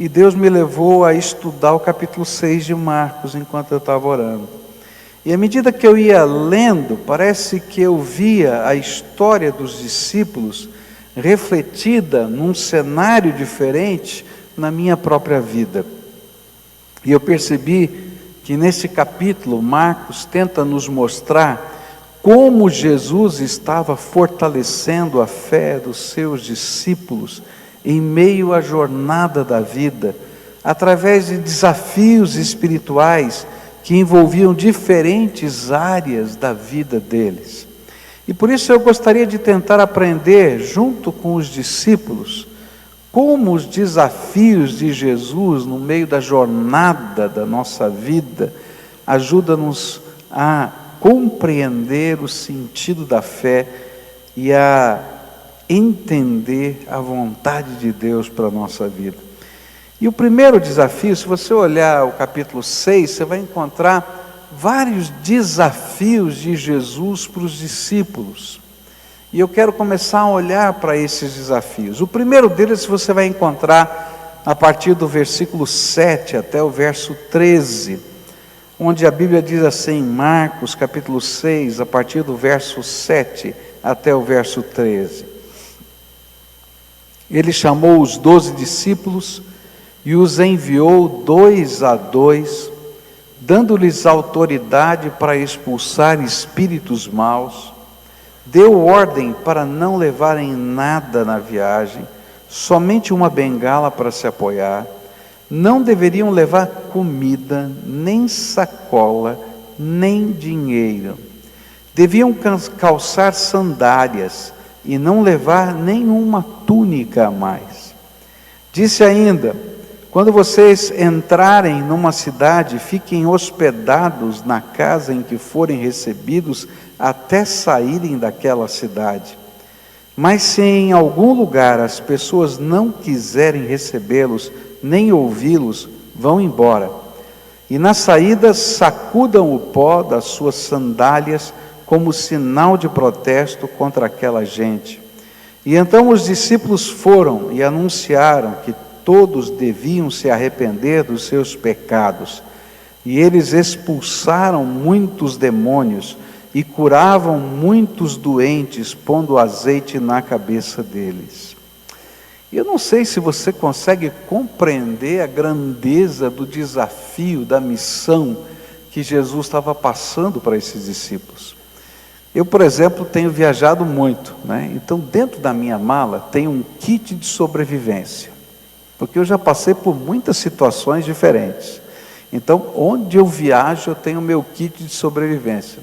e Deus me levou a estudar o capítulo 6 de Marcos enquanto eu estava orando. E à medida que eu ia lendo, parece que eu via a história dos discípulos refletida num cenário diferente na minha própria vida. E eu percebi que nesse capítulo, Marcos tenta nos mostrar como Jesus estava fortalecendo a fé dos seus discípulos em meio à jornada da vida, através de desafios espirituais que envolviam diferentes áreas da vida deles. E por isso eu gostaria de tentar aprender, junto com os discípulos, como os desafios de Jesus no meio da jornada da nossa vida ajudam-nos a compreender o sentido da fé e a entender a vontade de Deus para a nossa vida. E o primeiro desafio, se você olhar o capítulo 6, você vai encontrar vários desafios de Jesus para os discípulos. E eu quero começar a olhar para esses desafios. O primeiro deles você vai encontrar a partir do versículo 7 até o verso 13, onde a Bíblia diz assim, Marcos capítulo 6, a partir do verso 7 até o verso 13. Ele chamou os 12 discípulos e os enviou 2 a 2, dando-lhes autoridade para expulsar espíritos maus. Deu ordem para não levarem nada na viagem, somente uma bengala para se apoiar. Não deveriam levar comida, nem sacola, nem dinheiro. Deviam calçar sandálias e não levar nenhuma túnica a mais. Disse ainda: quando vocês entrarem numa cidade, fiquem hospedados na casa em que forem recebidos até saírem daquela cidade. Mas se em algum lugar as pessoas não quiserem recebê-los, nem ouvi-los, vão embora. E na saída sacudam o pó das suas sandálias como sinal de protesto contra aquela gente. E então os discípulos foram e anunciaram que todos deviam se arrepender dos seus pecados. E eles expulsaram muitos demônios e curavam muitos doentes, pondo azeite na cabeça deles. Eu não sei se você consegue compreender a grandeza do desafio, da missão que Jesus estava passando para esses discípulos. Eu, por exemplo, tenho viajado muito, né? Então dentro da minha mala tem um kit de sobrevivência, porque eu já passei por muitas situações diferentes. Então, onde eu viajo, eu tenho o meu kit de sobrevivência.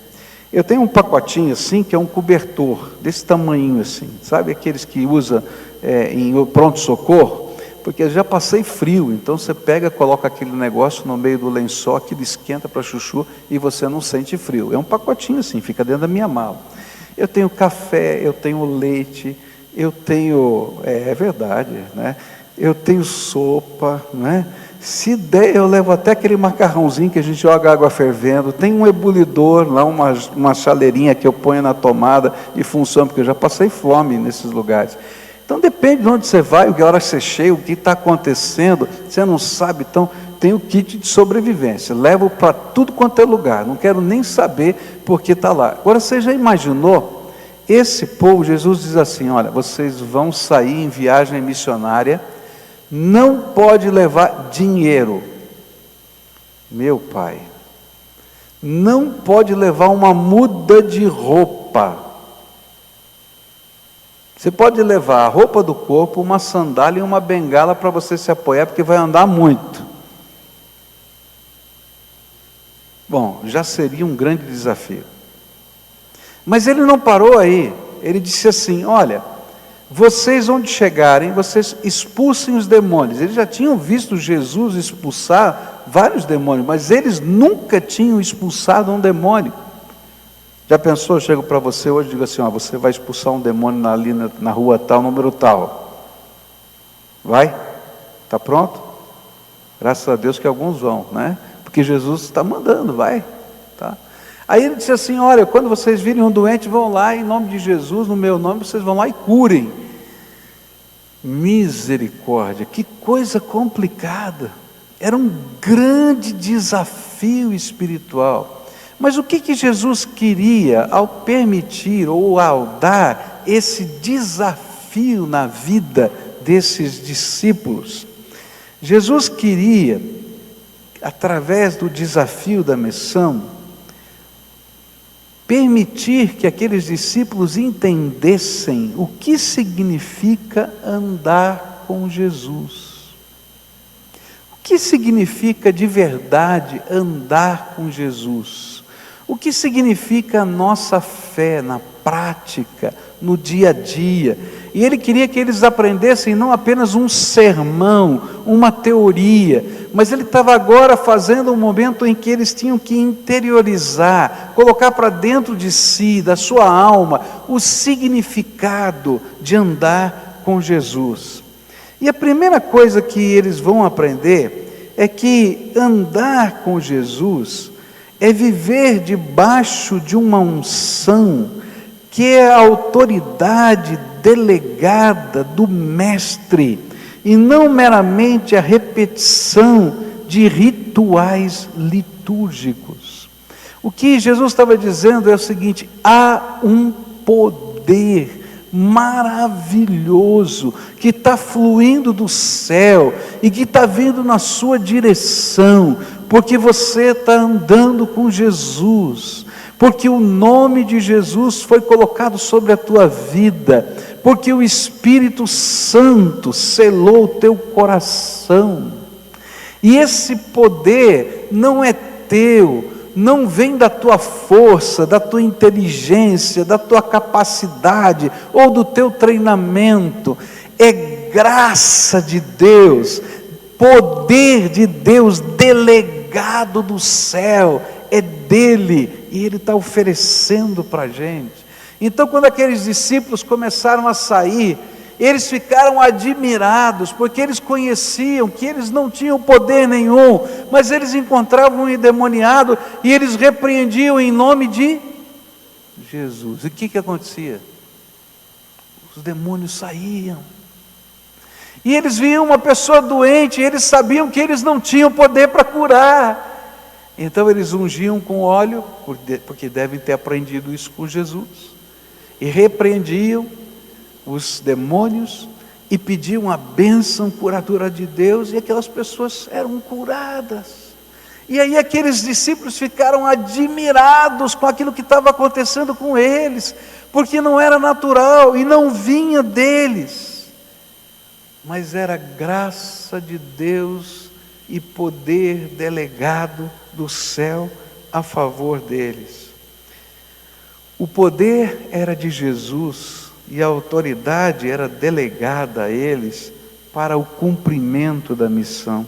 Eu tenho um pacotinho assim, que é um cobertor, desse tamanho assim, sabe aqueles que usa em pronto-socorro? Porque eu já passei frio, então você pega, coloca aquele negócio no meio do lençol, aquilo esquenta para chuchu e você não sente frio. É um pacotinho assim, fica dentro da minha mala. Eu tenho café, eu tenho leite, eu tenho, é verdade, né? Eu tenho sopa, né? Se der, eu levo até aquele macarrãozinho que a gente joga água fervendo. Tem um ebulidor lá, uma chaleirinha que eu ponho na tomada e funciona, porque eu já passei fome nesses lugares. Então depende de onde você vai, que hora você chega, o que está acontecendo, você não sabe. Então tem o kit de sobrevivência, levo para tudo quanto é lugar, não quero nem saber porque está lá. Agora você já imaginou, esse povo, Jesus diz assim, olha, vocês vão sair em viagem missionária, não pode levar dinheiro. Meu pai, não pode levar uma muda de roupa. Você pode levar a roupa do corpo, uma sandália e uma bengala para você se apoiar, porque vai andar muito. Bom, já seria um grande desafio. Mas ele não parou aí. Ele disse assim, olha, vocês onde chegarem, vocês expulsem os demônios. Eles já tinham visto Jesus expulsar vários demônios, mas eles nunca tinham expulsado um demônio. Já pensou, eu chego para você hoje e digo assim, ó, você vai expulsar um demônio ali na rua tal, número tal. Vai? Está pronto? Graças a Deus que alguns vão, né? Porque Jesus está mandando, vai. Tá? Aí ele disse assim, olha, quando vocês virem um doente, vão lá, em nome de Jesus, no meu nome, vocês vão lá e curem. Misericórdia, que coisa complicada. Era um grande desafio espiritual. Mas o que Jesus queria ao permitir ou ao dar esse desafio na vida desses discípulos? Jesus queria, através do desafio da missão, permitir que aqueles discípulos entendessem o que significa andar com Jesus. O que significa de verdade andar com Jesus? O que significa a nossa fé na prática, no dia a dia? E ele queria que eles aprendessem não apenas um sermão, uma teoria, mas ele estava agora fazendo um momento em que eles tinham que interiorizar, colocar para dentro de si, da sua alma, o significado de andar com Jesus. E a primeira coisa que eles vão aprender é que andar com Jesus é viver debaixo de uma unção que é a autoridade delegada do Mestre, e não meramente a repetição de rituais litúrgicos. O que Jesus estava dizendo é o seguinte: há um poder maravilhoso que está fluindo do céu e que está vindo na sua direção, porque você está andando com Jesus, porque o nome de Jesus foi colocado sobre a tua vida, porque o Espírito Santo selou o teu coração. E esse poder não é teu, não vem da tua força, da tua inteligência, da tua capacidade ou do teu treinamento. É graça de Deus, poder de Deus delegado do céu, é dele, e ele está oferecendo para a gente. Então, quando aqueles discípulos começaram a sair, eles ficaram admirados, porque eles conheciam que eles não tinham poder nenhum, mas eles encontravam um endemoniado e eles repreendiam em nome de Jesus. E o que acontecia? Os demônios saíam. E eles viam uma pessoa doente, e eles sabiam que eles não tinham poder para curar. Então eles ungiam com óleo, porque devem ter aprendido isso com Jesus, e repreendiam os demônios e pediam a bênção curadora de Deus, e aquelas pessoas eram curadas. E aí aqueles discípulos ficaram admirados com aquilo que estava acontecendo com eles, porque não era natural e não vinha deles, mas era graça de Deus e poder delegado do céu a favor deles. O poder era de Jesus e a autoridade era delegada a eles para o cumprimento da missão.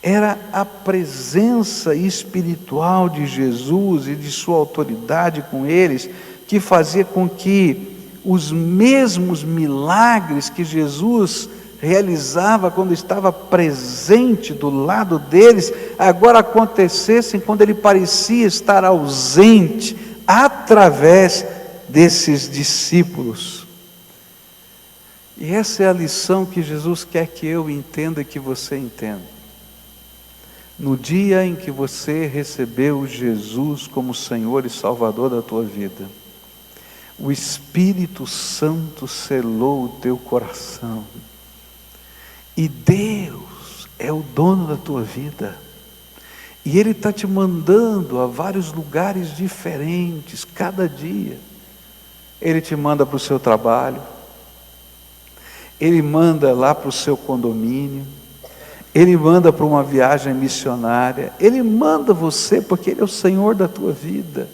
Era a presença espiritual de Jesus e de sua autoridade com eles que fazia com que os mesmos milagres que Jesus realizava quando estava presente do lado deles, agora acontecessem quando ele parecia estar ausente, através desses discípulos. E essa é a lição que Jesus quer que eu entenda e que você entenda. No dia em que você recebeu Jesus como Senhor e Salvador da tua vida, o Espírito Santo selou o teu coração, e Deus é o dono da tua vida, e Ele está te mandando a vários lugares diferentes, cada dia. Ele te manda para o seu trabalho, Ele manda lá para o seu condomínio, Ele manda para uma viagem missionária, Ele manda você porque Ele é o Senhor da tua vida.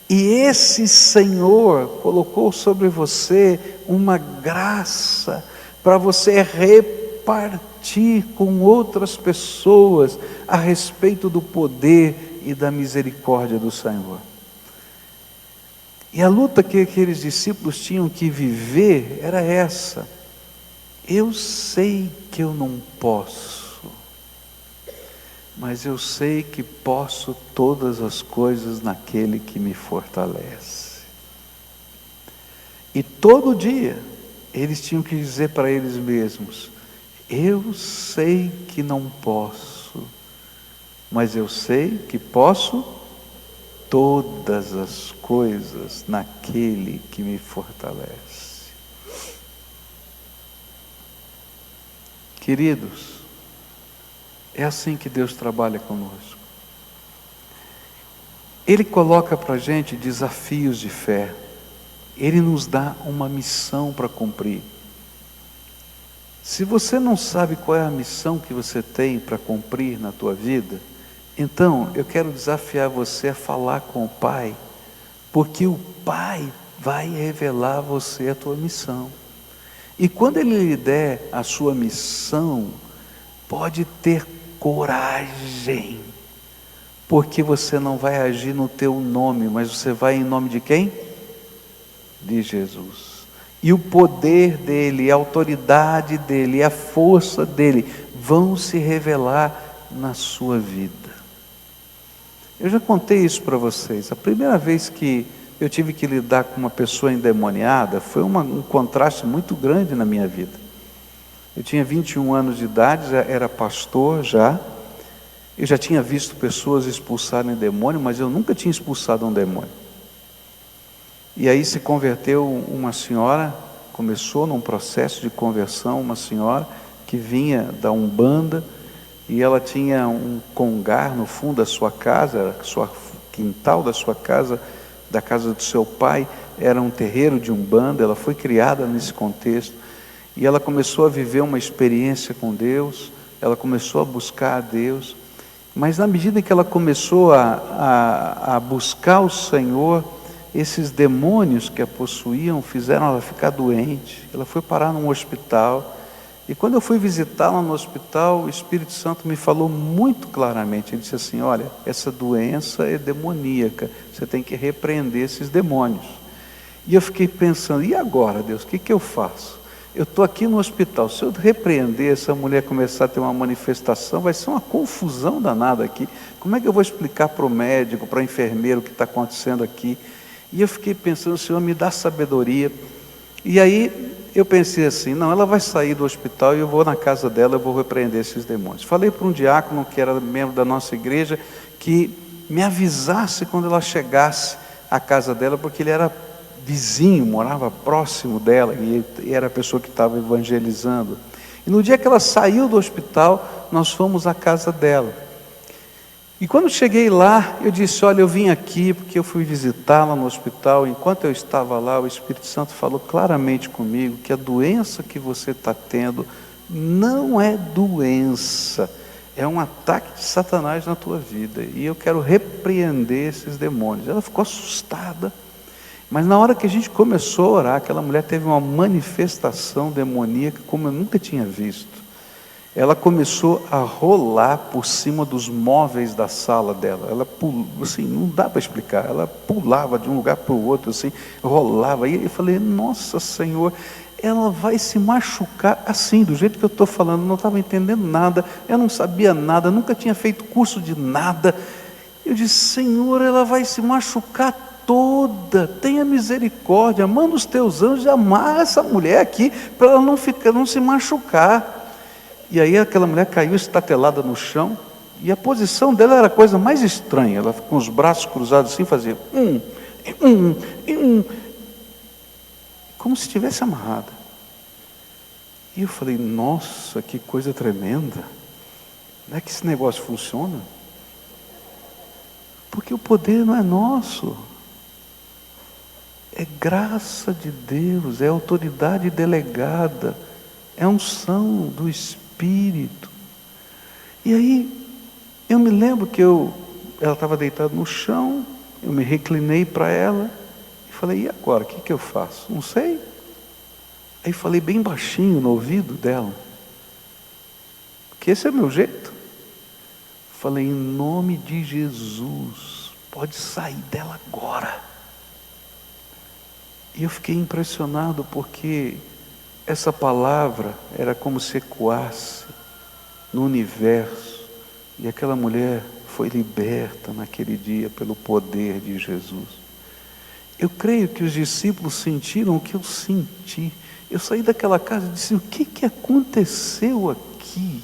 E esse Senhor colocou sobre você uma graça para você repartir com outras pessoas a respeito do poder e da misericórdia do Senhor. E a luta que aqueles discípulos tinham que viver era essa: eu sei que eu não posso, mas eu sei que posso todas as coisas naquele que me fortalece. E todo dia eles tinham que dizer para eles mesmos: eu sei que não posso, mas eu sei que posso todas as coisas naquele que me fortalece. Queridos, é assim que Deus trabalha conosco. Ele coloca para a gente desafios de fé. Ele nos dá uma missão para cumprir. Se você não sabe qual é a missão que você tem para cumprir na tua vida, então eu quero desafiar você a falar com o Pai, porque o Pai vai revelar a você a tua missão. E quando Ele lhe der a sua missão, pode ter coragem, porque você não vai agir no teu nome, mas você vai em nome de quem? De Jesus. E o poder dele, a autoridade dele, a força dele vão se revelar na sua vida. Eu já contei isso para vocês. A primeira vez que eu tive que lidar com uma pessoa endemoniada foi um contraste muito grande na minha vida. Eu tinha 21 anos de idade, já era pastor já. Eu já tinha visto pessoas expulsarem demônio, mas eu nunca tinha expulsado um demônio. E aí se converteu uma senhora, começou num processo de conversão, uma senhora que vinha da Umbanda, e ela tinha um congar no fundo da sua casa, quintal da sua casa, da casa do seu pai, era um terreiro de Umbanda. Ela foi criada nesse contexto, e ela começou a viver uma experiência com Deus, ela começou a buscar a Deus, mas na medida que ela começou a buscar o Senhor, esses demônios que a possuíam fizeram ela ficar doente. Ela foi parar num hospital, e quando eu fui visitá-la no hospital, o Espírito Santo me falou muito claramente. Ele disse assim: olha, essa doença é demoníaca, você tem que repreender esses demônios. E eu fiquei pensando: e agora, Deus, o que eu faço? Eu estou aqui no hospital, se eu repreender, essa mulher começar a ter uma manifestação, vai ser uma confusão danada aqui. Como é que eu vou explicar para o médico, para o enfermeiro o que está acontecendo aqui? E eu fiquei pensando: Senhor, me dá sabedoria. E aí eu pensei assim: não, ela vai sair do hospital e eu vou na casa dela, eu vou repreender esses demônios. Falei para um diácono que era membro da nossa igreja, que me avisasse quando ela chegasse à casa dela, porque ele era vizinho, morava próximo dela, e era a pessoa que estava evangelizando. E no dia que ela saiu do hospital, nós fomos à casa dela. E quando cheguei lá, eu disse: olha, eu vim aqui porque eu fui visitá-la no hospital. Enquanto eu estava lá, o Espírito Santo falou claramente comigo que a doença que você está tendo não é doença, é um ataque de Satanás na tua vida, e eu quero repreender esses demônios. Ela ficou assustada, mas na hora que a gente começou a orar, aquela mulher teve uma manifestação demoníaca como eu nunca tinha visto. Ela começou a rolar por cima dos móveis da sala dela. Ela pulou, assim, não dá para explicar. Ela pulava de um lugar para o outro, assim, rolava. E eu falei: nossa Senhor, ela vai se machucar assim, do jeito que eu estou falando. Não estava entendendo nada, eu não sabia nada, nunca tinha feito curso de nada. Eu disse: Senhor, ela vai se machucar toda, tenha misericórdia, manda os teus anjos amarrar essa mulher aqui, para ela não se machucar. E aí aquela mulher caiu estatelada no chão, e a posição dela era a coisa mais estranha. Ela com os braços cruzados assim, fazia como se estivesse amarrada. E eu falei: nossa, que coisa tremenda. Não é que esse negócio funciona? Porque o poder não é nosso, é graça de Deus, é autoridade delegada, é unção do Espírito. E aí eu me lembro que ela estava deitada no chão, eu me reclinei para ela e falei: e agora, o que eu faço? Não sei. Aí falei bem baixinho no ouvido dela, porque esse é o meu jeito. Falei: em nome de Jesus, pode sair dela agora. E eu fiquei impressionado, porque essa palavra era como se ecoasse no universo, e aquela mulher foi liberta naquele dia pelo poder de Jesus. Eu creio que os discípulos sentiram o que eu senti, Eu saí daquela casa e disse: o que aconteceu aqui?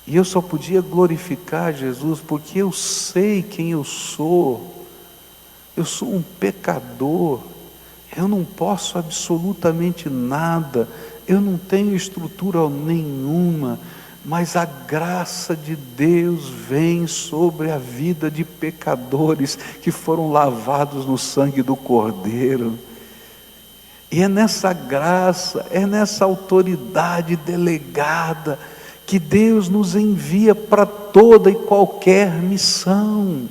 E eu só podia glorificar Jesus, porque eu sei quem eu sou. Eu sou um pecador. Eu não posso absolutamente nada. Eu não tenho estrutura nenhuma. Mas a graça de Deus vem sobre a vida de pecadores que foram lavados no sangue do Cordeiro. E é nessa graça, é nessa autoridade delegada que Deus nos envia para toda e qualquer missão.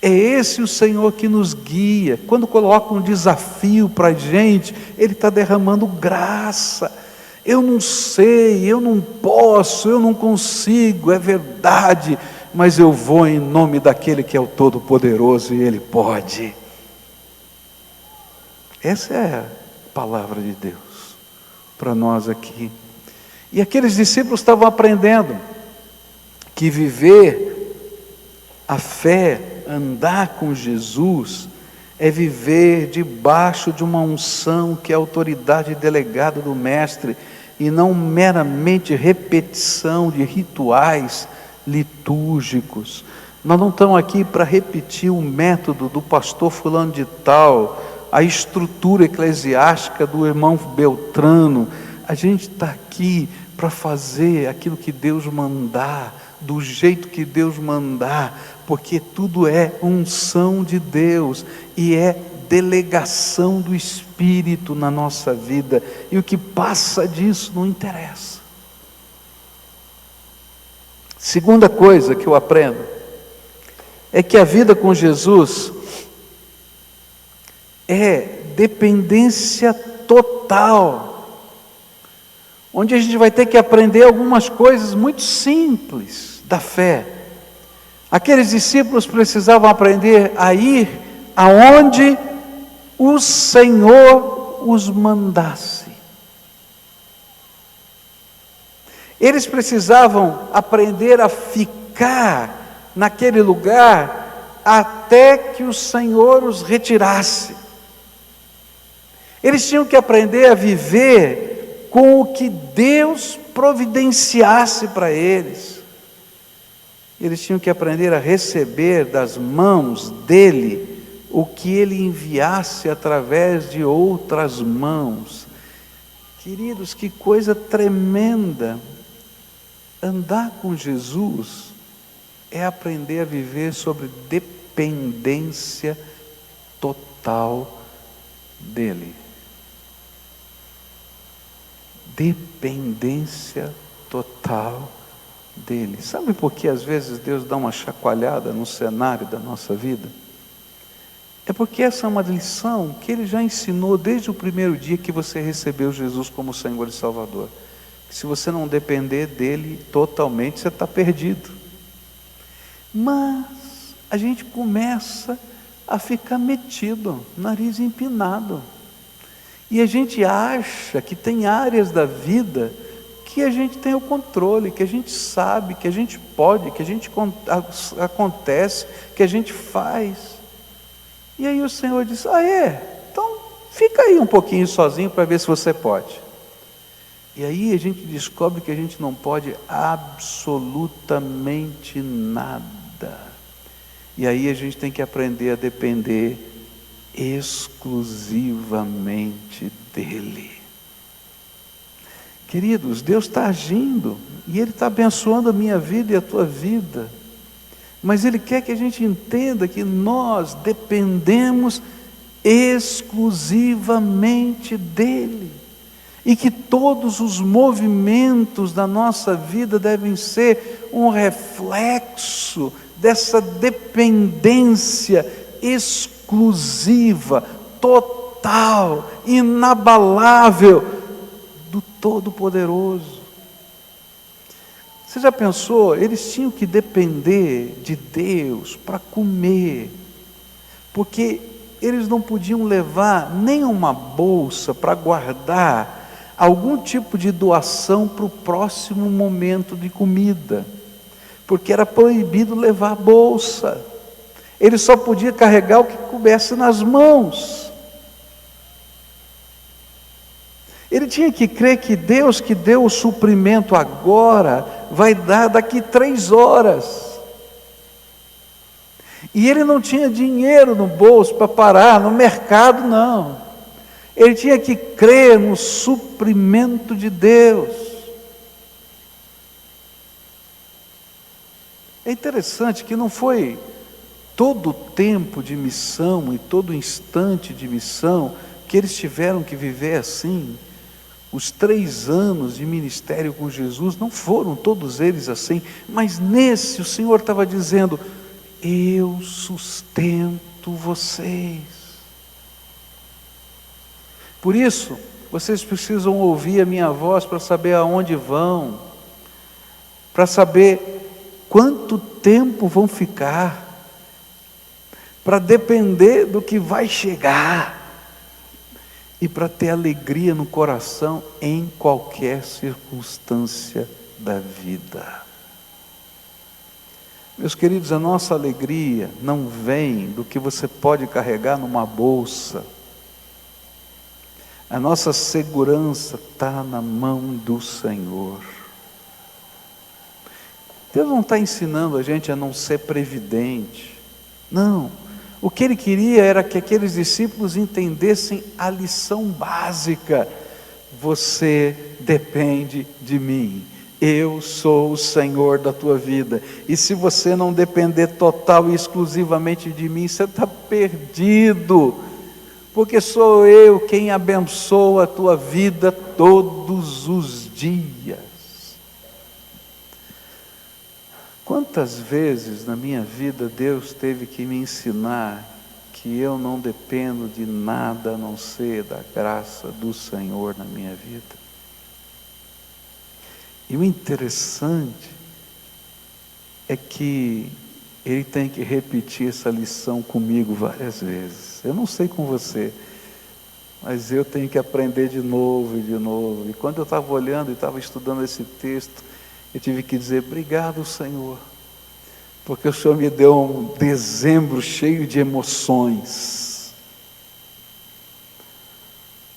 É esse o Senhor que nos guia. Quando coloca um desafio para a gente, Ele está derramando graça. Eu não sei, eu não posso, eu não consigo, é verdade, mas eu vou em nome daquele que é o Todo-Poderoso e Ele pode. Essa é a palavra de Deus para nós aqui. E aqueles discípulos estavam aprendendo que viver a fé, andar com Jesus, é viver debaixo de uma unção que é a autoridade delegada do Mestre, e não meramente repetição de rituais litúrgicos. Nós não estamos aqui para repetir o método do pastor fulano de tal, a estrutura eclesiástica do irmão Beltrano. A gente está aqui para fazer aquilo que Deus mandar, do jeito que Deus mandar, porque tudo é unção de Deus e é delegação do Espírito na nossa vida, e o que passa disso não interessa. Segunda coisa que eu aprendo é que a vida com Jesus é dependência total, onde a gente vai ter que aprender algumas coisas muito simples da fé. Aqueles discípulos precisavam aprender a ir aonde o Senhor os mandasse. Eles precisavam aprender a ficar naquele lugar até que o Senhor os retirasse. Eles tinham que aprender a viver com o que Deus providenciasse para eles. Eles tinham que aprender a receber das mãos dele o que ele enviasse através de outras mãos. Queridos, que coisa tremenda! Andar com Jesus é aprender a viver sobre dependência total dele. Dependência total dele. Sabe por que às vezes Deus dá uma chacoalhada no cenário da nossa vida? É porque essa é uma lição que Ele já ensinou desde o primeiro dia que você recebeu Jesus como Senhor e Salvador. Que se você não depender dEle totalmente, você está perdido. Mas a gente começa a ficar metido, nariz empinado. E a gente acha que tem áreas da vida que a gente tem o controle, que a gente sabe, que a gente pode, que a gente acontece, que a gente faz. E aí o Senhor diz: então fica aí um pouquinho sozinho para ver se você pode. E aí a gente descobre que a gente não pode absolutamente nada. E aí a gente tem que aprender a depender exclusivamente dEle. Queridos, Deus está agindo, e Ele está abençoando a minha vida e a tua vida. Mas Ele quer que a gente entenda que nós dependemos exclusivamente dEle. E que todos os movimentos da nossa vida devem ser um reflexo dessa dependência exclusiva, total, inabalável do Todo-Poderoso. Você já pensou? Eles tinham que depender de Deus para comer, porque eles não podiam levar nem uma bolsa para guardar algum tipo de doação para o próximo momento de comida, porque era proibido levar bolsa. Ele só podia carregar o que coubesse nas mãos. Ele tinha que crer que Deus que deu o suprimento agora, vai dar daqui 3 horas. E ele não tinha dinheiro no bolso para parar no mercado, não. Ele tinha que crer no suprimento de Deus. É interessante que não foi todo o tempo de missão e todo instante de missão que eles tiveram que viver assim. Os 3 anos de ministério com Jesus não foram todos eles assim, mas nesse o Senhor estava dizendo: eu sustento vocês. Por isso, vocês precisam ouvir a minha voz para saber aonde vão, para saber quanto tempo vão ficar, para depender do que vai chegar, e para ter alegria no coração em qualquer circunstância da vida. Meus queridos, a nossa alegria não vem do que você pode carregar numa bolsa. A nossa segurança está na mão do Senhor. Deus não está ensinando a gente a não ser previdente. Não. O que Ele queria era que aqueles discípulos entendessem a lição básica: você depende de mim, eu sou o Senhor da tua vida, e se você não depender total e exclusivamente de mim, você está perdido, porque sou eu quem abençoa a tua vida todos os dias. Quantas vezes na minha vida Deus teve que me ensinar que eu não dependo de nada a não ser da graça do Senhor na minha vida. E o interessante é que Ele tem que repetir essa lição comigo várias vezes. Eu não sei com você, mas eu tenho que aprender de novo e de novo. E quando eu estava olhando e estava estudando esse texto, eu tive que dizer: obrigado, Senhor, porque o Senhor me deu um dezembro cheio de emoções.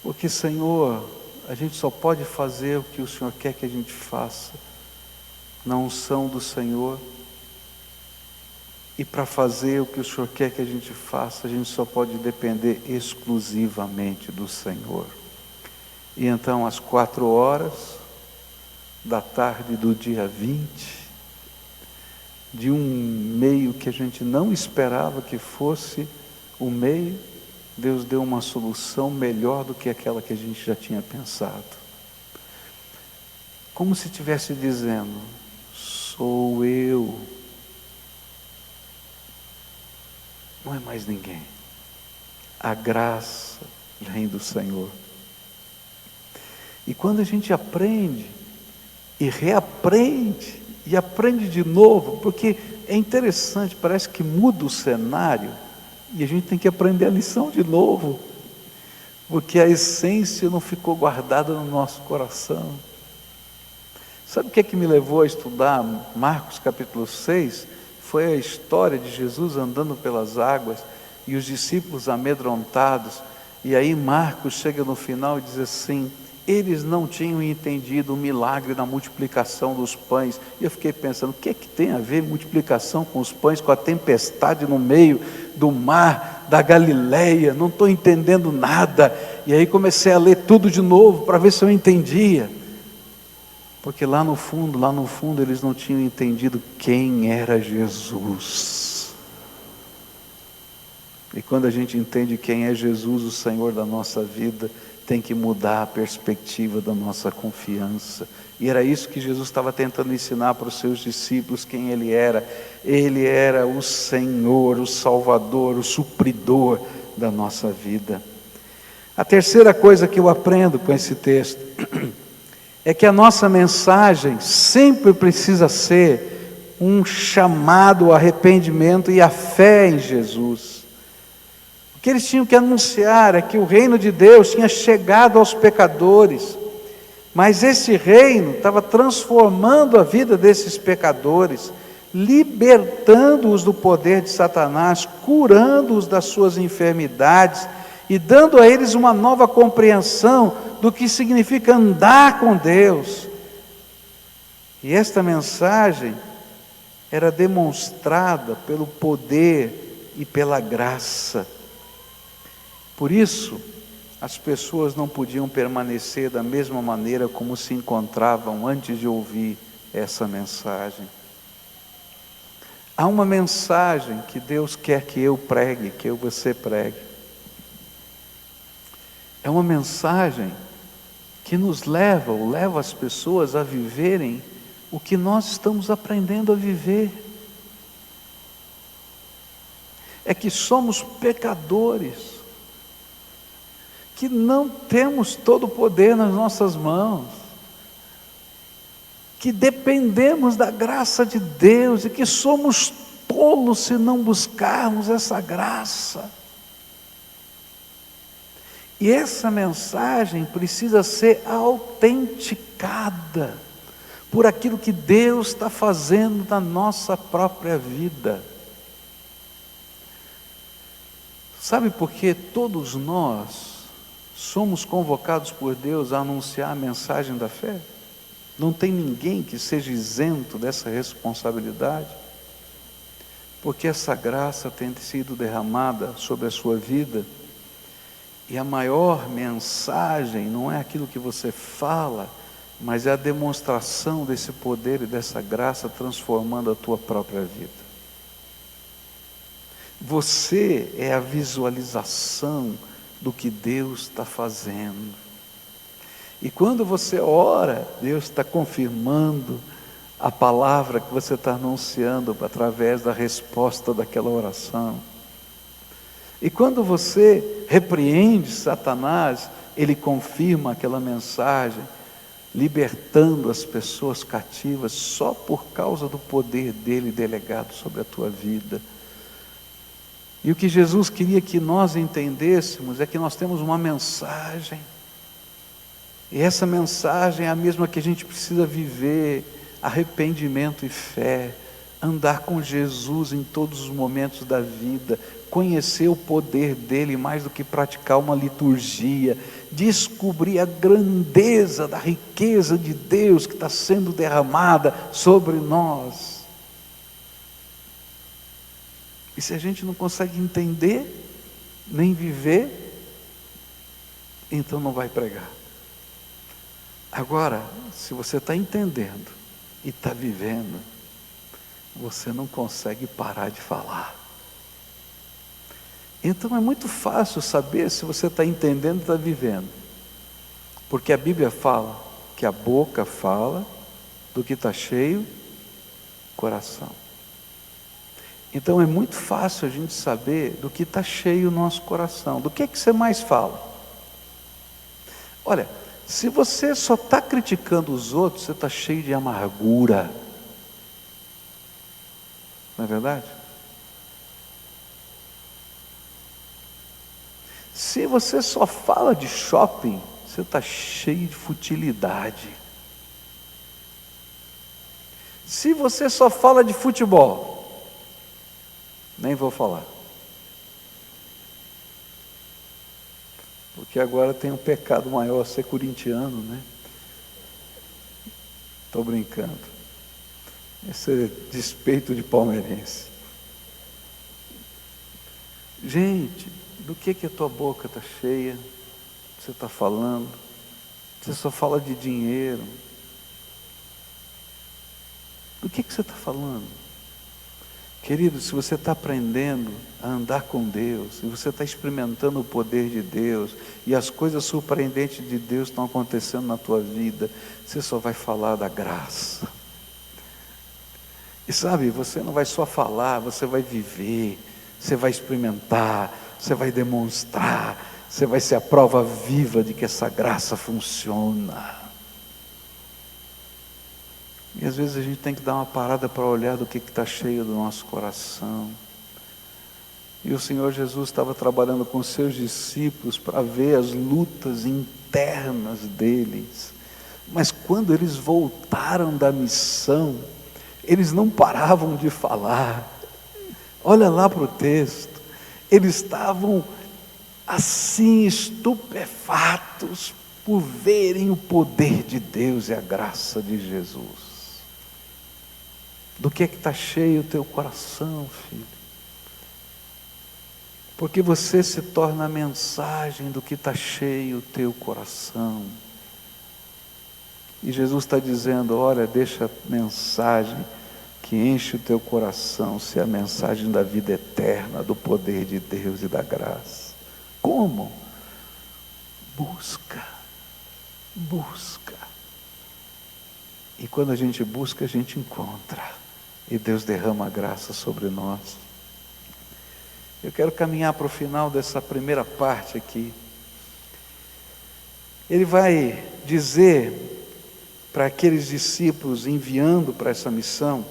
Porque, Senhor, a gente só pode fazer o que o Senhor quer que a gente faça, na unção do Senhor. E para fazer o que o Senhor quer que a gente faça, a gente só pode depender exclusivamente do Senhor. E então, às 4h da tarde do dia 20, de um meio que a gente não esperava que fosse o meio, Deus deu uma solução melhor do que aquela que a gente já tinha pensado. Como se estivesse dizendo: sou eu, não é mais ninguém. A graça vem do Senhor. E quando a gente aprende e reaprende e aprende de novo, porque é interessante, parece que muda o cenário e a gente tem que aprender a lição de novo, porque a essência não ficou guardada no nosso coração. Sabe o que é que me levou a estudar Marcos capítulo 6? Foi a história de Jesus andando pelas águas e os discípulos amedrontados. E aí Marcos chega no final e diz assim: eles não tinham entendido o milagre da multiplicação dos pães. E eu fiquei pensando: o que é que tem a ver multiplicação com os pães, com a tempestade no meio do mar da Galileia? Não estou entendendo nada. E aí comecei a ler tudo de novo para ver se eu entendia. Porque lá no fundo eles não tinham entendido quem era Jesus. E quando a gente entende quem é Jesus, o Senhor da nossa vida, tem que mudar a perspectiva da nossa confiança. E era isso que Jesus estava tentando ensinar para os seus discípulos, quem Ele era. Ele era o Senhor, o Salvador, o supridor da nossa vida. A terceira coisa que eu aprendo com esse texto é que a nossa mensagem sempre precisa ser um chamado ao arrependimento e à fé em Jesus. O que eles tinham que anunciar é que o reino de Deus tinha chegado aos pecadores, mas esse reino estava transformando a vida desses pecadores, libertando-os do poder de Satanás, curando-os das suas enfermidades e dando a eles uma nova compreensão do que significa andar com Deus. E esta mensagem era demonstrada pelo poder e pela graça. Por isso, as pessoas não podiam permanecer da mesma maneira como se encontravam antes de ouvir essa mensagem. Há uma mensagem que Deus quer que eu pregue, que você pregue. É uma mensagem que nos leva, ou leva as pessoas a viverem o que nós estamos aprendendo a viver. É que somos pecadores, que não temos todo o poder nas nossas mãos, que dependemos da graça de Deus e que somos tolos se não buscarmos essa graça. E essa mensagem precisa ser autenticada por aquilo que Deus está fazendo na nossa própria vida. Sabe por que todos nós somos convocados por Deus a anunciar a mensagem da fé? Não tem ninguém que seja isento dessa responsabilidade, porque essa graça tem sido derramada sobre a sua vida, e a maior mensagem não é aquilo que você fala, mas é a demonstração desse poder e dessa graça transformando a tua própria vida. Você é a visualização do que Deus está fazendo. E quando você ora, Deus está confirmando a palavra que você está anunciando através da resposta daquela oração. E quando você repreende Satanás, ele confirma aquela mensagem, libertando as pessoas cativas só por causa do poder dele delegado sobre a tua vida. E o que Jesus queria que nós entendêssemos é que nós temos uma mensagem, e essa mensagem é a mesma que a gente precisa viver: arrependimento e fé, andar com Jesus em todos os momentos da vida, conhecer o poder dele mais do que praticar uma liturgia, descobrir a grandeza da riqueza de Deus que está sendo derramada sobre nós. E se a gente não consegue entender, nem viver, então não vai pregar. Agora, se você está entendendo e está vivendo, você não consegue parar de falar. Então é muito fácil saber se você está entendendo e está vivendo, porque a Bíblia fala que a boca fala do que está cheio o coração. Então é muito fácil a gente saber do que está cheio o nosso coração. Do que é que você mais fala? Olha, se você só está criticando os outros, você está cheio de amargura. Não é verdade? Se você só fala de shopping, você está cheio de futilidade. Se você só fala de futebol, nem vou falar, porque agora tem um pecado maior ser corintiano, né? Estou brincando. Esse é despeito de palmeirense. Gente, do que a tua boca está cheia? Você está falando? Você só fala de dinheiro. Do que você está falando? Querido, se você está aprendendo a andar com Deus, e você está experimentando o poder de Deus, e as coisas surpreendentes de Deus estão acontecendo na tua vida, você só vai falar da graça. E sabe, você não vai só falar, você vai viver, você vai experimentar, você vai demonstrar, você vai ser a prova viva de que essa graça funciona. E às vezes a gente tem que dar uma parada para olhar do que está cheio do nosso coração. E o Senhor Jesus estava trabalhando com os seus discípulos para ver as lutas internas deles. Mas quando eles voltaram da missão, eles não paravam de falar. Olha lá para o texto. Eles estavam assim estupefatos por verem o poder de Deus e a graça de Jesus. Do que está cheio o teu coração, filho? Porque você se torna a mensagem do que está cheio o teu coração. E Jesus está dizendo, olha, deixa a mensagem que enche o teu coração ser a mensagem da vida eterna, do poder de Deus e da graça. Como? Busca. E quando a gente busca, a gente encontra. E Deus derrama a graça sobre nós. Eu quero caminhar para o final dessa primeira parte aqui. Ele vai dizer para aqueles discípulos enviando para essa missão,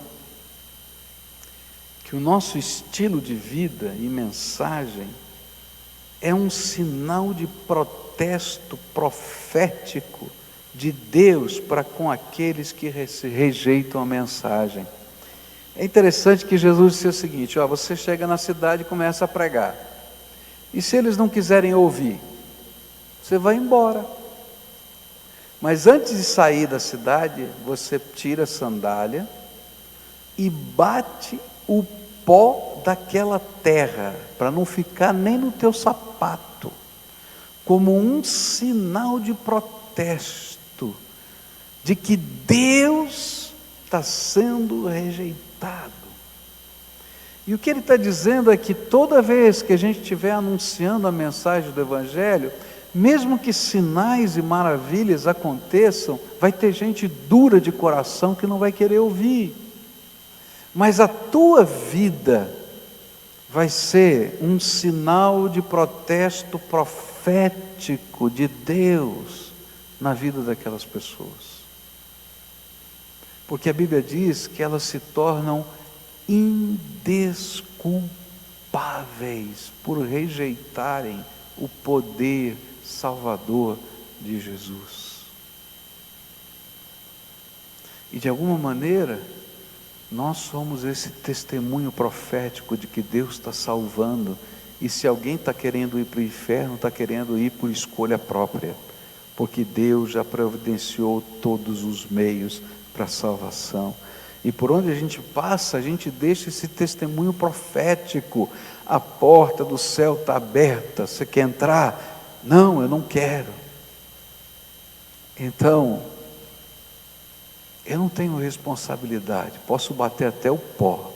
que o nosso estilo de vida e mensagem é um sinal de protesto profético de Deus para com aqueles que rejeitam a mensagem. É interessante que Jesus disse o seguinte, você chega na cidade e começa a pregar, e se eles não quiserem ouvir, você vai embora, mas antes de sair da cidade, você tira a sandália e bate o pó daquela terra, para não ficar nem no teu sapato, como um sinal de protesto, de que Deus está sendo rejeitado. E o que ele está dizendo é que toda vez que a gente estiver anunciando a mensagem do Evangelho, mesmo que sinais e maravilhas aconteçam, vai ter gente dura de coração que não vai querer ouvir. Mas a tua vida vai ser um sinal de protesto profético de Deus na vida daquelas pessoas. Porque a Bíblia diz que elas se tornam indesculpáveis por rejeitarem o poder salvador de Jesus. E de alguma maneira, nós somos esse testemunho profético de que Deus está salvando. E se alguém está querendo ir para o inferno, está querendo ir por escolha própria, porque Deus já providenciou todos os meios para a salvação. E por onde a gente passa, a gente deixa esse testemunho profético. A porta do céu está aberta, você quer entrar? Não, eu não quero. Então, eu não tenho responsabilidade, posso bater até o pó.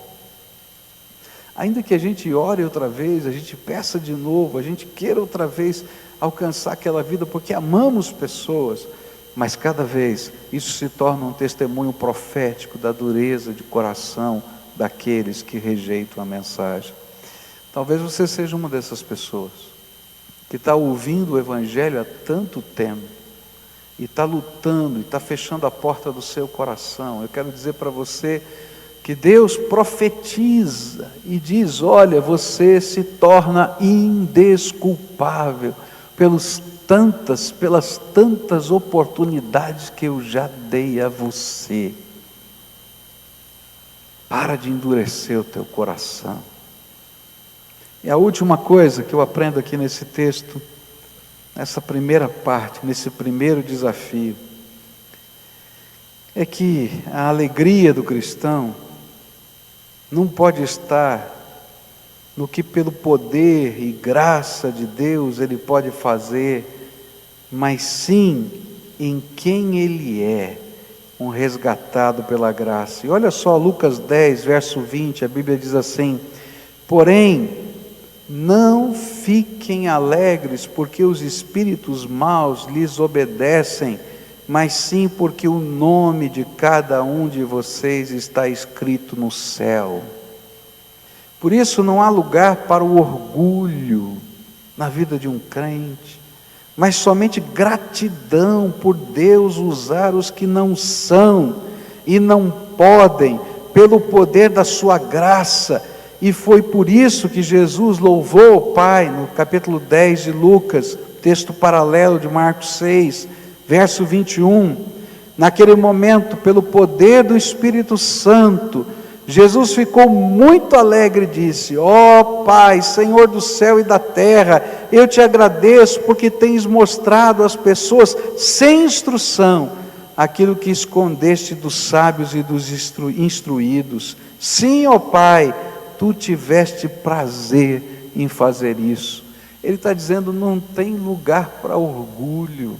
Ainda que a gente ore outra vez, a gente peça de novo, a gente queira outra vez alcançar aquela vida, porque amamos pessoas, mas cada vez isso se torna um testemunho profético da dureza de coração daqueles que rejeitam a mensagem. Talvez você seja uma dessas pessoas, que está ouvindo o Evangelho há tanto tempo, e está lutando, e está fechando a porta do seu coração. Eu quero dizer para você que Deus profetiza e diz, olha, você se torna indesculpável pelas tantas oportunidades que eu já dei a você. Para de endurecer o teu coração. E a última coisa que eu aprendo aqui nesse texto, nessa primeira parte, nesse primeiro desafio, é que a alegria do cristão não pode estar no que pelo poder e graça de Deus ele pode fazer, mas sim em quem ele é, um resgatado pela graça. E olha só Lucas 10, verso 20, a Bíblia diz assim, porém, não fiquem alegres porque os espíritos maus lhes obedecem, mas sim porque o nome de cada um de vocês está escrito no céu. Por isso não há lugar para o orgulho na vida de um crente, mas somente gratidão por Deus usar os que não são e não podem, pelo poder da sua graça. E foi por isso que Jesus louvou o Pai, no capítulo 10 de Lucas, texto paralelo de Marcos 6, verso 21, naquele momento, pelo poder do Espírito Santo, Jesus ficou muito alegre e disse: ó Pai, Senhor do céu e da terra, eu te agradeço porque tens mostrado às pessoas sem instrução aquilo que escondeste dos sábios e dos instruídos. Sim, ó Pai, tu tiveste prazer em fazer isso. Ele está dizendo: não tem lugar para orgulho.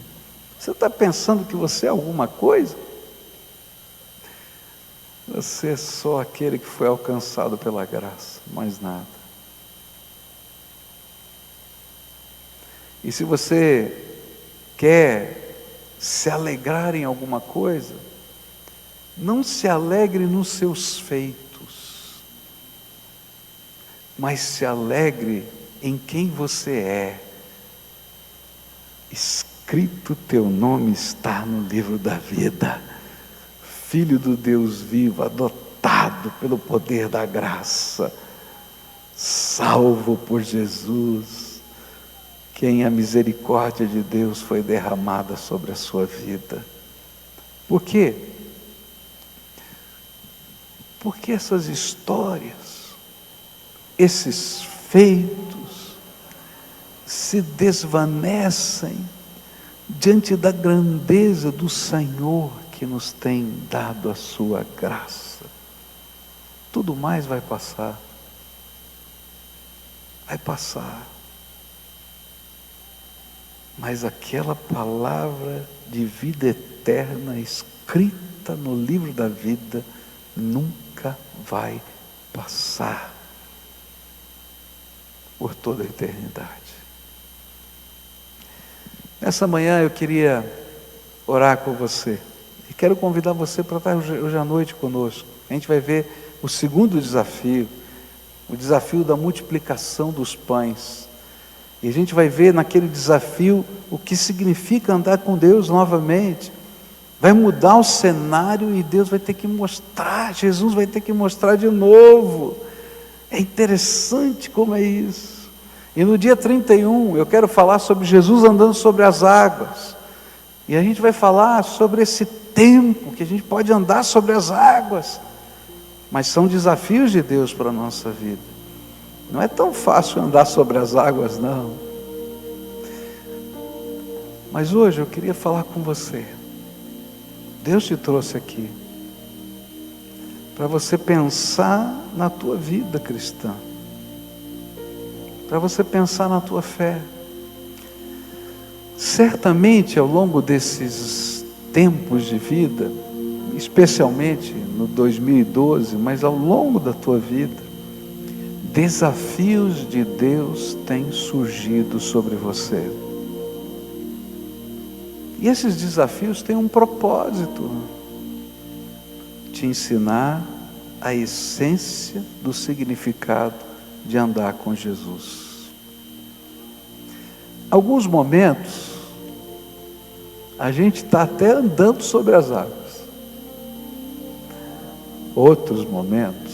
Você está pensando que você é alguma coisa? Você é só aquele que foi alcançado pela graça, mais nada. E se você quer se alegrar em alguma coisa, não se alegre nos seus feitos, mas se alegre em quem você é. Escrito teu nome está no livro da vida. Filho do Deus vivo, adotado pelo poder da graça, salvo por Jesus, quem a misericórdia de Deus foi derramada sobre a sua vida. Por quê? Porque essas histórias, esses feitos, se desvanecem diante da grandeza do Senhor, que nos tem dado a sua graça. Tudo mais vai passar. Vai passar. Mas aquela palavra de vida eterna escrita no livro da vida nunca vai passar por toda a eternidade. Nessa manhã eu queria orar com você. E quero convidar você para estar hoje à noite conosco. A gente vai ver o segundo desafio, o desafio da multiplicação dos pães. E a gente vai ver naquele desafio o que significa andar com Deus novamente. Vai mudar o cenário e Deus vai ter que mostrar, Jesus vai ter que mostrar de novo. É interessante como é isso. E no dia 31 eu quero falar sobre Jesus andando sobre as águas. E a gente vai falar sobre esse tempo que a gente pode andar sobre as águas, mas são desafios de Deus para a nossa vida. Não é tão fácil andar sobre as águas, não. Mas hoje eu queria falar com você. Deus te trouxe aqui para você pensar na tua vida cristã, para você pensar na tua fé. Certamente ao longo desses tempos de vida, especialmente no 2012, mas ao longo da tua vida, desafios de Deus têm surgido sobre você. E esses desafios têm um propósito: te ensinar a essência do significado de andar com Jesus. Alguns momentos a gente está até andando sobre as águas. Outros momentos,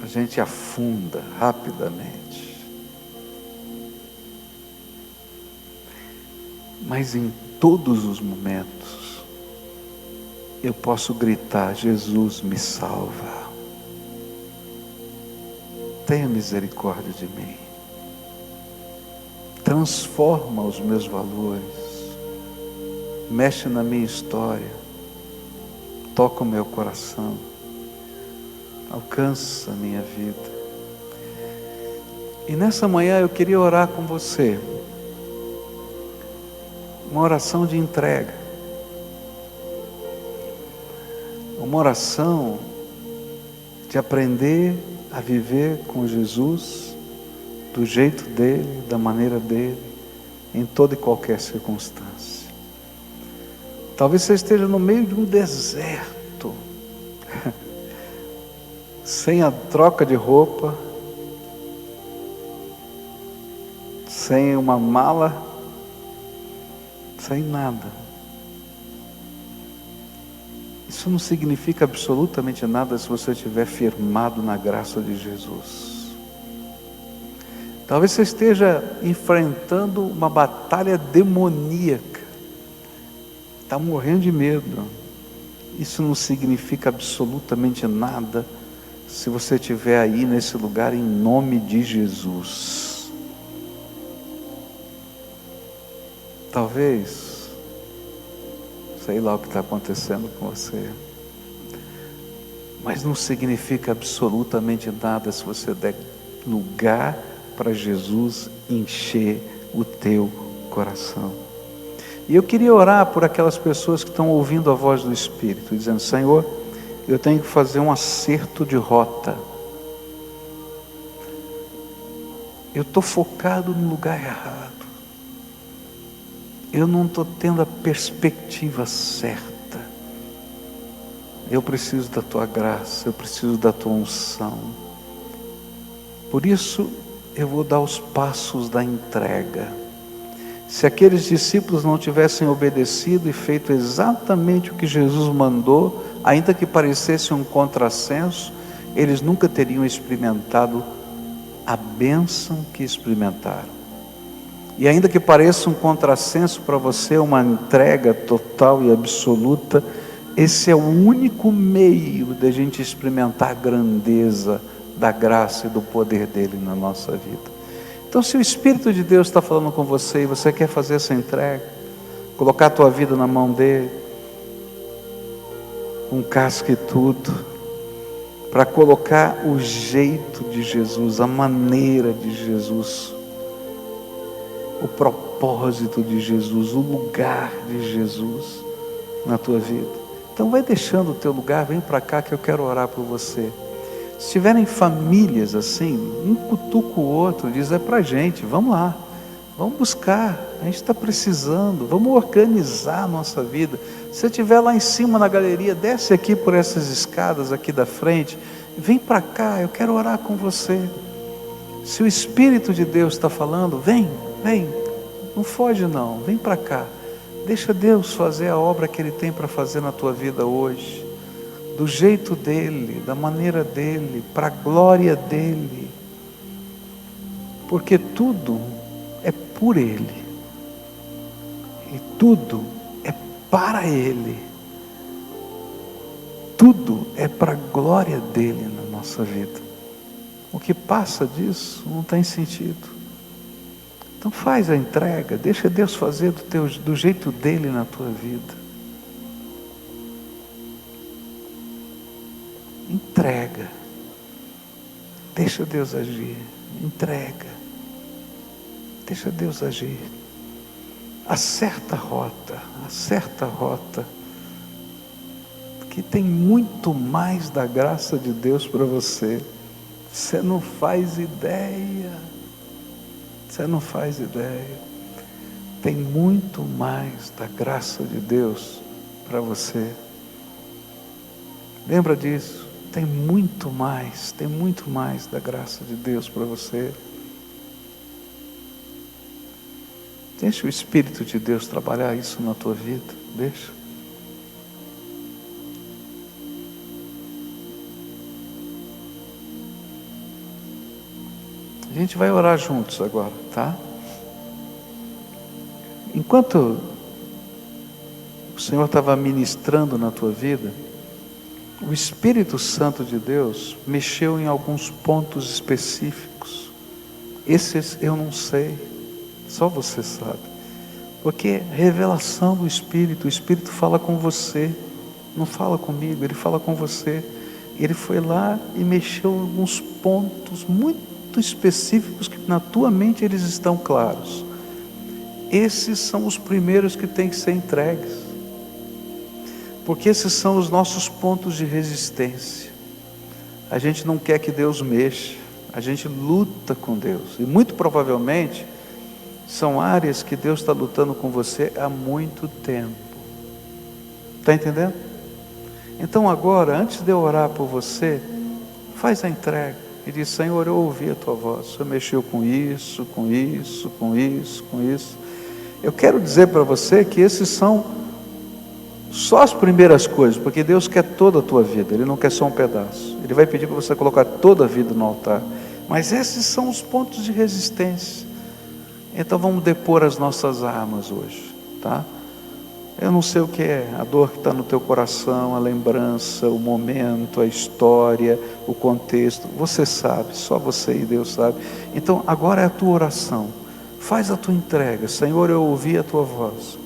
a gente afunda rapidamente. Mas em todos os momentos, eu posso gritar: Jesus me salva. Tenha misericórdia de mim. Transforma os meus valores. Mexe na minha história, toca o meu coração, alcança a minha vida. E nessa manhã eu queria orar com você, uma oração de entrega, uma oração de aprender a viver com Jesus, do jeito dele, da maneira dele, em toda e qualquer circunstância. Talvez você esteja no meio de um deserto, sem a troca de roupa, sem uma mala, sem nada. Isso não significa absolutamente nada se você estiver firmado na graça de Jesus. Talvez você esteja enfrentando uma batalha demoníaca, está morrendo de medo. Isso não significa absolutamente nada se você estiver aí nesse lugar, em nome de Jesus. Talvez, sei lá o que está acontecendo com você, mas não significa absolutamente nada se você der lugar para Jesus encher o teu coração. E eu queria orar por aquelas pessoas que estão ouvindo a voz do Espírito, dizendo: Senhor, eu tenho que fazer um acerto de rota. Eu estou focado no lugar errado. Eu não estou tendo a perspectiva certa. Eu preciso da tua graça, eu preciso da tua unção. Por isso, eu vou dar os passos da entrega. Se aqueles discípulos não tivessem obedecido e feito exatamente o que Jesus mandou, ainda que parecesse um contrassenso, eles nunca teriam experimentado a bênção que experimentaram. E ainda que pareça um contrassenso para você, uma entrega total e absoluta, esse é o único meio de a gente experimentar a grandeza da graça e do poder dele na nossa vida. Então, se o Espírito de Deus está falando com você e você quer fazer essa entrega, colocar a tua vida na mão dele, um casco e tudo, para colocar o jeito de Jesus, a maneira de Jesus, o propósito de Jesus, o lugar de Jesus na tua vida. Então vai deixando o teu lugar, vem para cá que eu quero orar por você. Se tiverem famílias assim, um cutuca o outro, diz: é para a gente, vamos lá, vamos buscar, a gente está precisando, vamos organizar a nossa vida. Se você estiver lá em cima na galeria, desce aqui por essas escadas aqui da frente, vem para cá, eu quero orar com você. Se o Espírito de Deus está falando, vem, não foge não, vem para cá, deixa Deus fazer a obra que Ele tem para fazer na tua vida hoje, do jeito dele, da maneira dele, para a glória dele, porque tudo é por ele, e tudo é para ele, tudo é para a glória dele na nossa vida. O que passa disso não tem sentido. Então faz a entrega, deixa Deus fazer do jeito dele na tua vida. Entrega, deixa Deus agir, entrega, deixa Deus agir, acerta a rota, que tem muito mais da graça de Deus para você, você não faz ideia, tem muito mais da graça de Deus para você, lembra disso. Tem muito mais da graça de Deus para você. Deixa o Espírito de Deus trabalhar isso na tua vida, deixa. A gente vai orar juntos agora, tá? Enquanto o Senhor estava ministrando na tua vida, o Espírito Santo de Deus mexeu em alguns pontos específicos. Esses eu não sei, só você sabe. Porque revelação do Espírito, o Espírito fala com você, não fala comigo, ele fala com você. Ele foi lá e mexeu em alguns pontos muito específicos que na tua mente eles estão claros. Esses são os primeiros que têm que ser entregues. Porque esses são os nossos pontos de resistência. A gente não quer que Deus mexa, a gente luta com Deus, e muito provavelmente são áreas que Deus está lutando com você há muito tempo. Está entendendo? Então agora, antes de eu orar por você, faz a entrega e diz: Senhor, eu ouvi a tua voz, o Senhor mexeu com isso. Eu quero dizer para você que esses são só as primeiras coisas, porque Deus quer toda a tua vida, Ele não quer só um pedaço. Ele vai pedir para você colocar toda a vida no altar, mas esses são os pontos de resistência. Então vamos depor as nossas armas hoje, tá? Eu não sei o que é, a dor que está no teu coração, a lembrança, o momento, a história, o contexto. Você sabe, só você e Deus sabe. Então agora é a tua oração. Faz a tua entrega. Senhor, eu ouvi a tua voz.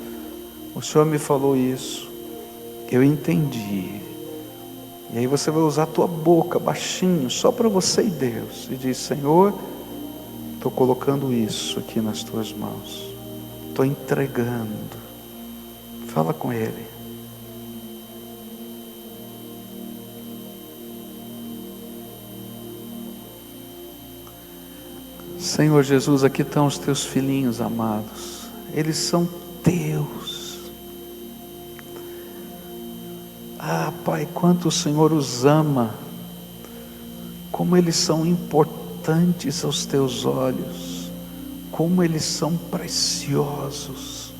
O Senhor me falou isso. Eu entendi. E aí você vai usar a tua boca, baixinho, só para você e Deus. E diz: Senhor, estou colocando isso aqui nas tuas mãos. Estou entregando. Fala com Ele. Senhor Jesus, aqui estão os teus filhinhos amados. Eles são teus. Ah, Pai, quanto o Senhor os ama. Como eles são importantes aos teus olhos. Como eles são preciosos.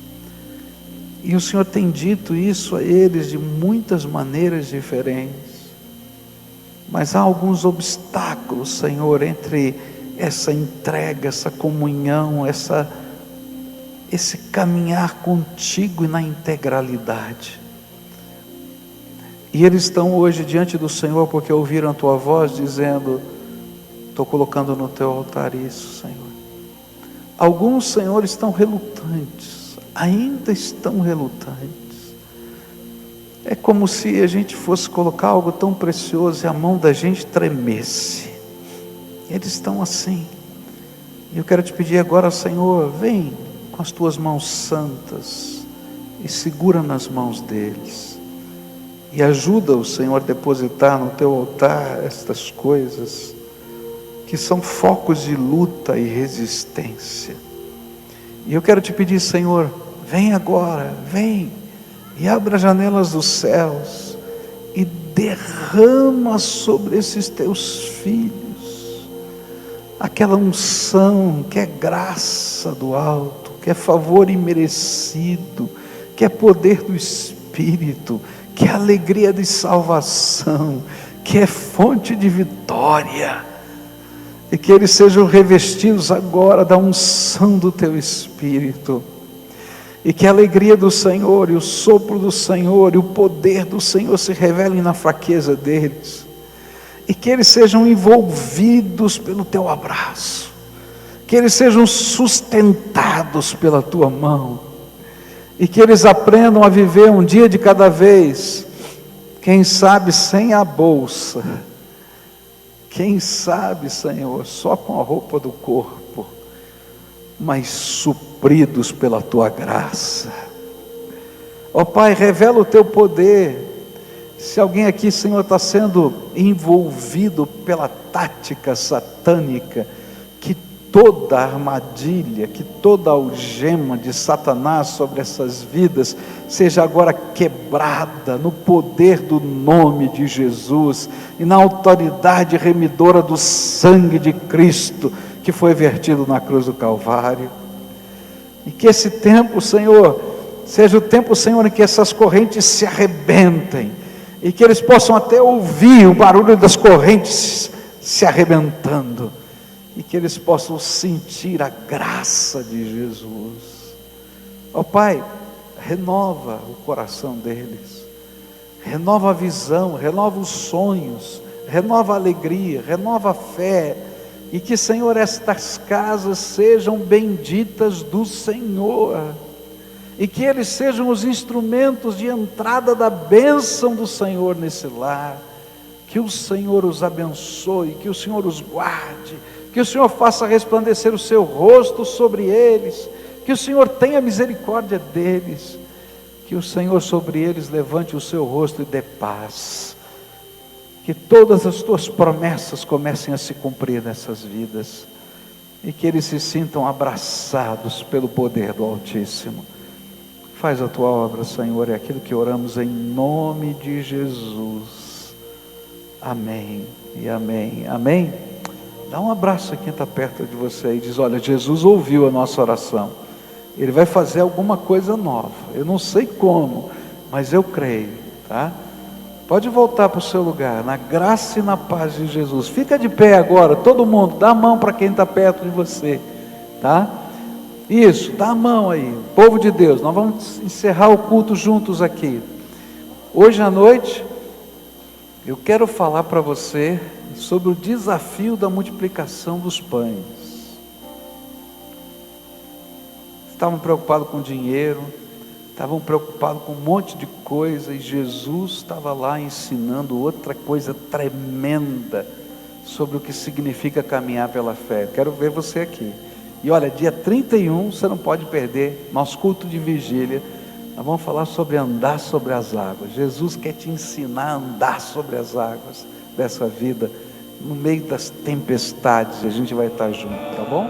E o Senhor tem dito isso a eles de muitas maneiras diferentes. Mas há alguns obstáculos, Senhor, entre essa entrega, essa comunhão, esse caminhar contigo e na integralidade. E eles estão hoje diante do Senhor porque ouviram a tua voz dizendo: estou colocando no teu altar isso, Senhor. Alguns, Senhor, estão relutantes. Ainda estão relutantes. É como se a gente fosse colocar algo tão precioso e a mão da gente tremesse. Eles estão assim. E eu quero te pedir agora, Senhor, vem com as tuas mãos santas e segura nas mãos deles. E ajuda o Senhor a depositar no teu altar estas coisas que são focos de luta e resistência. E eu quero te pedir, Senhor, vem agora, vem e abra as janelas dos céus e derrama sobre esses teus filhos aquela unção que é graça do alto, que é favor imerecido, que é poder do Espírito, que é alegria de salvação, que é fonte de vitória, e que eles sejam revestidos agora da unção do teu Espírito. E que a alegria do Senhor, e o sopro do Senhor, e o poder do Senhor se revelem na fraqueza deles. E que eles sejam envolvidos pelo teu abraço. Que eles sejam sustentados pela tua mão. E que eles aprendam a viver um dia de cada vez. Quem sabe sem a bolsa. Quem sabe, Senhor, só com a roupa do corpo. Mas supridos pela tua graça. Ó Pai, revela o teu poder. Se alguém aqui, Senhor, está sendo envolvido pela tática satânica, que toda armadilha, que toda algema de Satanás sobre essas vidas seja agora quebrada no poder do nome de Jesus e na autoridade remidora do sangue de Cristo que foi vertido na cruz do Calvário. E que esse tempo, Senhor, seja o tempo, Senhor, em que essas correntes se arrebentem e que eles possam até ouvir o barulho das correntes se arrebentando e que eles possam sentir a graça de Jesus. Ó Pai, renova o coração deles, renova a visão, renova os sonhos, renova a alegria, renova a fé. E que, Senhor, estas casas sejam benditas do Senhor, e que eles sejam os instrumentos de entrada da bênção do Senhor nesse lar. Que o Senhor os abençoe, que o Senhor os guarde, que o Senhor faça resplandecer o seu rosto sobre eles, que o Senhor tenha misericórdia deles, que o Senhor sobre eles levante o seu rosto e dê paz. Que todas as tuas promessas comecem a se cumprir nessas vidas, e que eles se sintam abraçados pelo poder do Altíssimo. Faz a tua obra, Senhor, é aquilo que oramos em nome de Jesus. Amém e amém. Amém. Dá um abraço a quem está perto de você e diz: olha, Jesus ouviu a nossa oração, Ele vai fazer alguma coisa nova, eu não sei como, mas eu creio, tá? Pode voltar para o seu lugar, na graça e na paz de Jesus. Fica de pé agora, todo mundo, dá a mão para quem está perto de você, tá? Isso, dá a mão aí, povo de Deus. Nós vamos encerrar o culto juntos aqui. Hoje à noite, eu quero falar para você sobre o desafio da multiplicação dos pães. Estavam preocupados com dinheiro, estavam preocupados com um monte de coisa, e Jesus estava lá ensinando outra coisa tremenda sobre o que significa caminhar pela fé. Quero ver você aqui. E olha, dia 31, você não pode perder nosso culto de vigília. Nós vamos falar sobre andar sobre as águas. Jesus quer te ensinar a andar sobre as águas dessa vida, no meio das tempestades. A gente vai estar junto, tá bom?